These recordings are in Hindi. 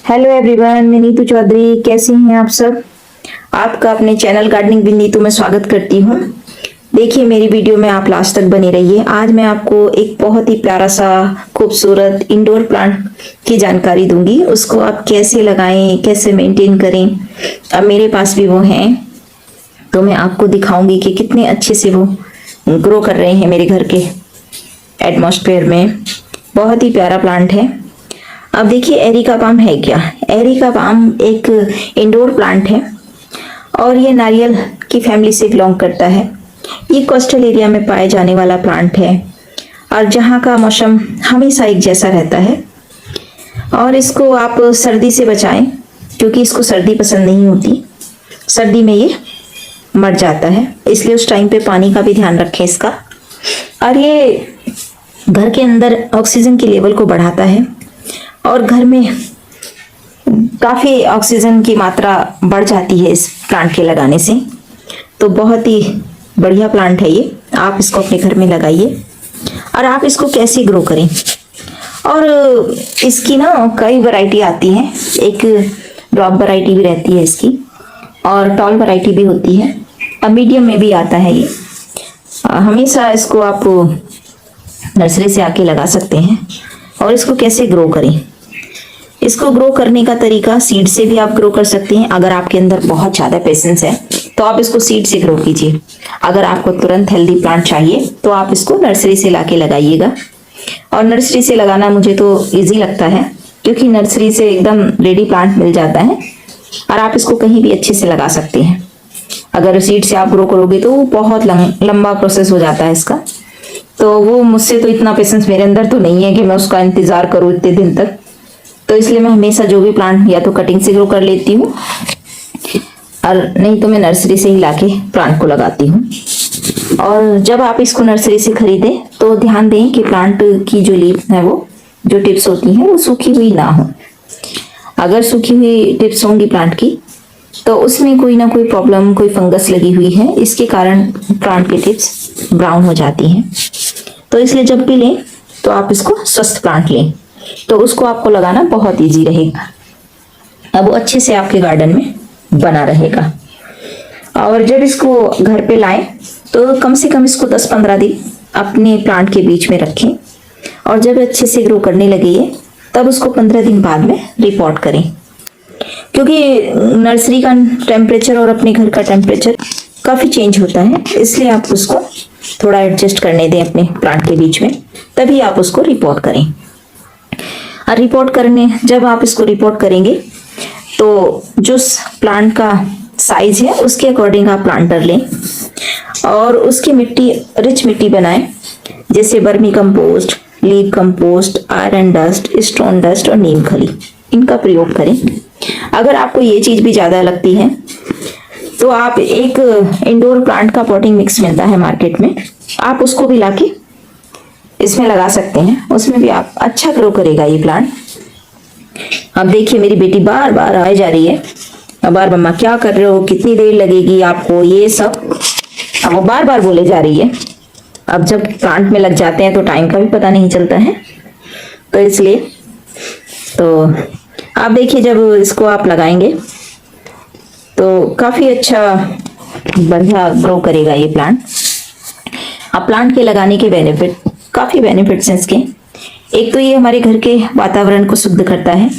हेलो एवरीवन, मैं नीतू चौधरी। कैसे हैं आप सब? आपका अपने चैनल गार्डनिंग विद नीतू में स्वागत करती हूँ। देखिए, मेरी वीडियो में आप लास्ट तक बने रहिए। आज मैं आपको एक बहुत ही प्यारा सा खूबसूरत इंडोर प्लांट की जानकारी दूंगी। उसको आप कैसे लगाएं, कैसे मेंटेन करें। अब मेरे पास भी वो हैं, तो मैं आपको दिखाऊंगी कि कितने अच्छे से वो ग्रो कर रहे हैं मेरे घर के एटमॉस्फेयर में। बहुत ही प्यारा प्लांट है। अब देखिए, एरिका पाम है क्या? एरिका पाम एक इंडोर प्लांट है और ये नारियल की फैमिली से बिलोंग करता है। ये कोस्टल एरिया में पाए जाने वाला प्लांट है और जहाँ का मौसम हमेशा एक जैसा रहता है। और इसको आप सर्दी से बचाएं, क्योंकि इसको सर्दी पसंद नहीं होती। सर्दी में ये मर जाता है, इसलिए उस टाइम पे पानी का भी ध्यान रखें इसका। और ये घर के अंदर ऑक्सीजन की लेवल को बढ़ाता है और घर में काफी ऑक्सीजन की मात्रा बढ़ जाती है इस प्लांट के लगाने से। तो बहुत ही बढ़िया प्लांट है ये। आप इसको अपने घर में लगाइए। और आप इसको कैसे ग्रो करें, और इसकी ना कई वैरायटी आती हैं। एक ड्रॉप वैरायटी भी रहती है इसकी, और टॉल वैरायटी भी होती है, और मीडियम में भी आता है ये। हमेशा इसको आप नर्सरी से आके लगा सकते हैं। और इसको कैसे ग्रो करें, इसको ग्रो करने का तरीका, सीड से भी आप ग्रो कर सकते हैं। अगर आपके अंदर बहुत ज्यादा पेशेंस है तो आप इसको सीड से ग्रो कीजिए। अगर आपको तुरंत हेल्दी प्लांट चाहिए तो आप इसको नर्सरी से लाके लगाइएगा। और नर्सरी से लगाना मुझे तो इजी लगता है, क्योंकि नर्सरी से एकदम रेडी प्लांट मिल जाता है और आप इसको कहीं भी अच्छे से लगा सकते हैं। अगर सीड से आप ग्रो करोगे तो बहुत लंबा प्रोसेस हो जाता है इसका। तो वो मुझसे तो इतना पेशेंस मेरे अंदर तो नहीं है कि मैं उसका इंतजार करूँ इतने दिन तक। तो इसलिए मैं हमेशा जो भी प्लांट या तो कटिंग से ग्रो कर लेती हूँ, और नहीं तो मैं नर्सरी से ही लाके प्लांट को लगाती हूँ। और जब आप इसको नर्सरी से खरीदें तो ध्यान दें कि प्लांट की जो लीफ है, वो जो टिप्स होती हैं, वो सूखी हुई ना हो। अगर सूखी हुई टिप्स होंगी प्लांट की तो उसमें कोई ना कोई प्रॉब्लम, कोई फंगस लगी हुई है, इसके कारण प्लांट की टिप्स ब्राउन हो जाती हैं। तो इसलिए जब भी लें तो आप इसको स्वस्थ प्लांट लें, तो उसको आपको लगाना बहुत इजी रहेगा। अब वो अच्छे से आपके गार्डन में बना रहेगा। और जब इसको घर पे लाएं तो कम से कम इसको 10-15 दिन अपने प्लांट के बीच में रखें। और जब अच्छे से ग्रो करने लगे ये, तब उसको 15 दिन बाद में रिपोर्ट करें। क्योंकि नर्सरी का टेम्परेचर और अपने घर का टेम्परेचर काफी चेंज होता है, इसलिए आप उसको थोड़ा एडजस्ट करने दें अपने प्लांट के बीच में, तभी आप उसको रिपोर्ट करें। और रिपोर्ट करने, जब आप इसको रिपोर्ट करेंगे तो जो प्लांट का साइज है उसके अकॉर्डिंग आप प्लांटर लें और उसकी मिट्टी रिच मिट्टी बनाएं, जैसे vermi compost, leaf compost, iron dust, stone dust और नीम खली, इनका प्रयोग करें। अगर आपको ये चीज भी ज्यादा लगती है तो आप एक इंडोर प्लांट का पॉटिंग मिक्स मिलता है मार्केट में, आप उसको भी लाके इसमें लगा सकते हैं। उसमें भी आप अच्छा ग्रो करेगा ये प्लांट। अब देखिए, मेरी बेटी बार बार आए जा रही है, बार मम्मा क्या कर रहे हो, कितनी देर लगेगी आपको, ये सब अब वो बार बार बोले जा रही है। अब जब प्लांट में लग जाते हैं तो टाइम का भी पता नहीं चलता है, तो इसलिए तो आप देखिए, जब इसको आप लगाएंगे तो काफी अच्छा बढ़िया ग्रो करेगा ये प्लांट। अब प्लांट के लगाने के बेनिफिट, काफी बेनिफिट्स हैं इसके। एक तो ये हमारे घर के वातावरण को शुद्ध करता है,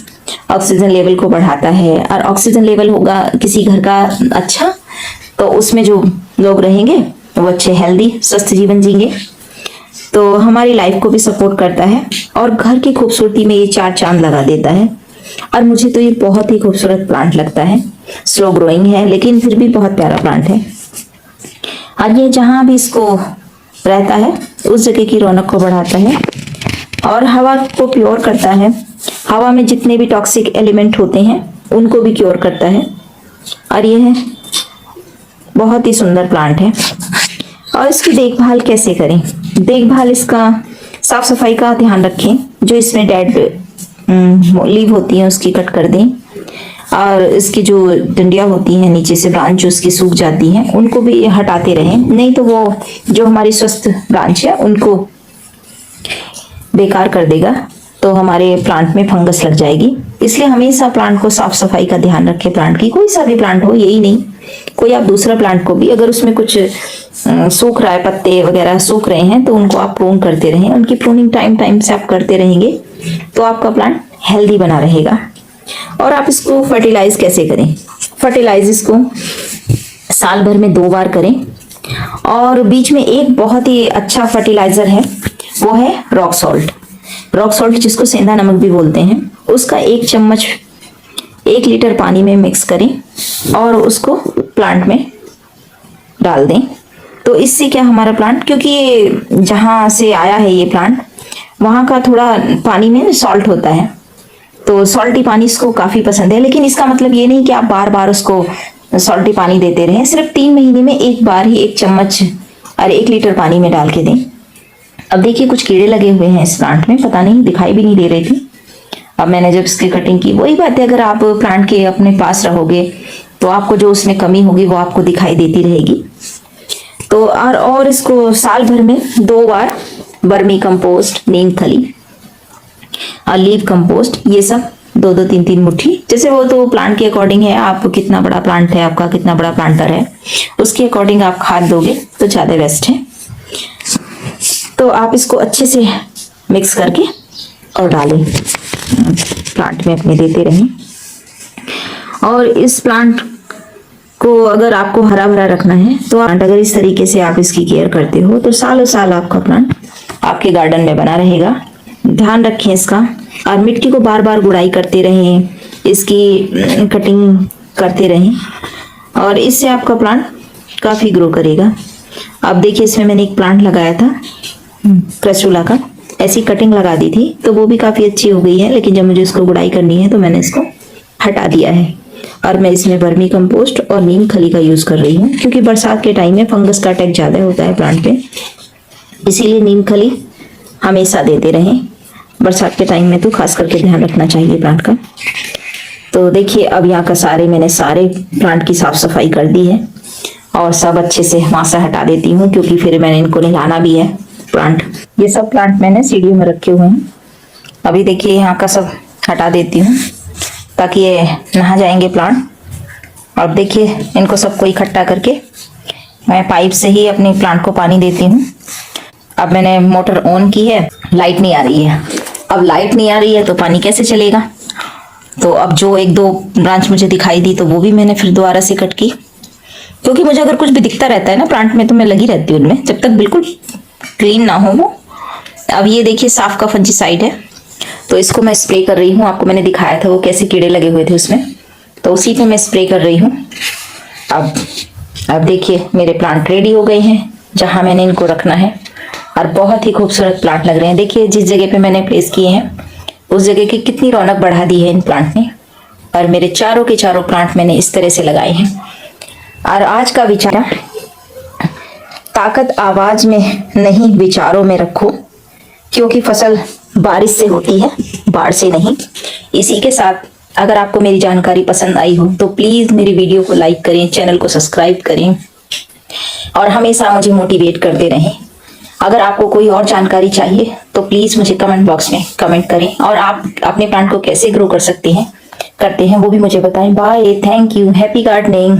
ऑक्सीजन लेवल को बढ़ाता है। और ऑक्सीजन लेवल होगा किसी घर का अच्छा, तो उसमें जो लोग रहेंगे वो अच्छे हेल्दी स्वस्थ जीवन जीएंगे। तो हमारी लाइफ को भी सपोर्ट करता है और घर की खूबसूरती में ये 4 चांद लगा देता है। और मुझे तो ये बहुत ही खूबसूरत प्लांट लगता है। स्लो ग्रोइंग है लेकिन फिर भी बहुत प्यारा प्लांट है। और ये जहां भी इसको रहता है उस जगह की रौनक को बढ़ाता है और हवा को प्योर करता है। हवा में जितने भी टॉक्सिक एलिमेंट होते हैं उनको भी क्योर करता है। और ये है बहुत ही सुंदर प्लांट है। और इसकी देखभाल कैसे करें? देखभाल, इसका साफ सफाई का ध्यान रखें। जो इसमें डेड लीव होती हैं उसकी कट कर दें, और इसकी जो डंडियां होती हैं नीचे से ब्रांच जो उसकी सूख जाती हैं उनको भी हटाते रहें, नहीं तो वो जो हमारी स्वस्थ ब्रांच है उनको बेकार कर देगा, तो हमारे प्लांट में फंगस लग जाएगी। इसलिए हमेशा प्लांट को साफ सफाई का ध्यान रखें। प्लांट की कोई सा भी प्लांट हो, यही नहीं, कोई आप दूसरा प्लांट को भी अगर उसमें कुछ सूख रहा है, पत्ते वगैरह सूख रहे हैं, तो उनको आप प्रून करते रहें। उनकी प्रूनिंग टाइम टाइम से आप करते रहेंगे तो आपका प्लांट हेल्दी बना रहेगा। और आप इसको फर्टिलाइज कैसे करें? फर्टिलाइज इसको साल भर में 2 बार करें। और बीच में एक बहुत ही अच्छा फर्टिलाइजर है, वो है रॉक सॉल्ट। रॉक सॉल्ट जिसको सेंधा नमक भी बोलते हैं, उसका 1 चम्मच 1 लीटर पानी में मिक्स करें और उसको प्लांट में डाल दें। तो इससे क्या हमारा प्लांट, क्योंकि ये जहाँ से आया है ये प्लांट, वहाँ का थोड़ा पानी में सॉल्ट होता है, तो सॉल्टी पानी इसको काफी पसंद है। लेकिन इसका मतलब ये नहीं कि आप बार बार उसको सॉल्टी पानी देते रहें, सिर्फ 3 महीने में एक बार ही 1 चम्मच और 1 लीटर पानी में डाल के दें। अब देखिए कुछ कीड़े लगे हुए हैं इस प्लांट में, पता नहीं दिखाई भी नहीं दे रही थी। अब मैंने जब इसकी कटिंग की, वही बात है, अगर आप प्लांट के अपने पास रहोगे तो आपको जो उसमें कमी होगी वो आपको दिखाई देती रहेगी। तो और इसको साल भर में 2 बार वर्मी कंपोस्ट, नीम खली और लीव कंपोस्ट, ये सब 2-2, 3-3 मुट्ठी, जैसे वो तो प्लांट के अकॉर्डिंग है, आप कितना बड़ा प्लांट है आपका, कितना बड़ा प्लांटर है, उसके अकॉर्डिंग आप खाद दोगे तो ज्यादा बेस्ट है। तो आप इसको अच्छे से मिक्स करके और डालें, प्लांट में अपने देते रहें। और इस प्लांट को अगर आपको हरा भरा रखना है तो प्लांट अगर इस तरीके से आप इसकी केयर करते हो तो सालों साल आपका प्लांट आपके गार्डन में बना रहेगा। ध्यान रखें इसका, और मिट्टी को बार बार गुड़ाई करते रहें, इसकी कटिंग करते रहें, और इससे आपका प्लांट काफी ग्रो करेगा। अब देखिए इसमें मैंने एक प्लांट लगाया था क्रसूला का, ऐसी कटिंग लगा दी थी तो वो भी काफी अच्छी हो गई है, लेकिन जब मुझे इसको गुड़ाई करनी है तो मैंने इसको हटा दिया है। और मैं इसमें वर्मी कंपोस्ट और नीम खली का यूज कर रही हूँ, क्योंकि बरसात के टाइम में फंगस का अटैक ज्यादा होता है प्लांट पे, इसीलिए नीम खली हमेशा देते रहें। बरसात के टाइम में तो खास करके ध्यान रखना चाहिए प्लांट का। तो देखिए अब यहाँ का मैंने सारे प्लांट की साफ सफाई कर दी है और सब अच्छे से वहां से हटा देती हूँ, क्योंकि फिर मैंने इनको नहलाना भी है प्लांट। ये सब प्लांट मैंने सीढ़ियों में रखे हुए हैं। अभी देखिए यहाँ का सब हटा देती हूँ ताकि ये नहा जाएंगे प्लांट। और देखिए इनको सबको इकट्ठा करके मैं पाइप से ही अपने प्लांट को पानी देती हूँ। अब मैंने मोटर ऑन की है, लाइट नहीं आ रही है। अब लाइट नहीं आ रही है तो पानी कैसे चलेगा? तो अब जो 1-2 ब्रांच मुझे दिखाई दी तो वो भी मैंने फिर दोबारा से कट की, क्योंकि मुझे अगर कुछ भी दिखता रहता है ना प्लांट में तो मैं लगी रहती हूँ उनमें, जब तक बिल्कुल क्लीन ना हो वो। अब ये देखिए साफ का फंजीसाइड है, तो इसको मैं स्प्रे कर रही हूँ। आपको मैंने दिखाया था वो कैसे कीड़े लगे हुए थे उसमें, तो उसी पे मैं स्प्रे कर रही हूँ। अब देखिए मेरे प्लांट रेडी हो गए हैं जहां मैंने इनको रखना है, और बहुत ही खूबसूरत प्लांट लग रहे हैं। देखिए जिस जगह पे मैंने प्लेस किए हैं उस जगह की कितनी रौनक बढ़ा दी है इन प्लांट ने। और मेरे चारों के चारों प्लांट मैंने इस तरह से लगाए हैं। और आज का विचार, ताकत आवाज में नहीं विचारों में रखो, क्योंकि फसल बारिश से होती है, बाढ़ से नहीं। इसी के साथ अगर आपको मेरी जानकारी पसंद आई हो तो प्लीज मेरी वीडियो को लाइक करें, चैनल को सब्सक्राइब करें और हमेशा मुझे मोटिवेट करते रहें। अगर आपको कोई और जानकारी चाहिए तो प्लीज मुझे कमेंट बॉक्स में कमेंट करें, और आप अपने प्लांट को कैसे ग्रो करते हैं वो भी मुझे बताएं। Bye, thank you, happy gardening.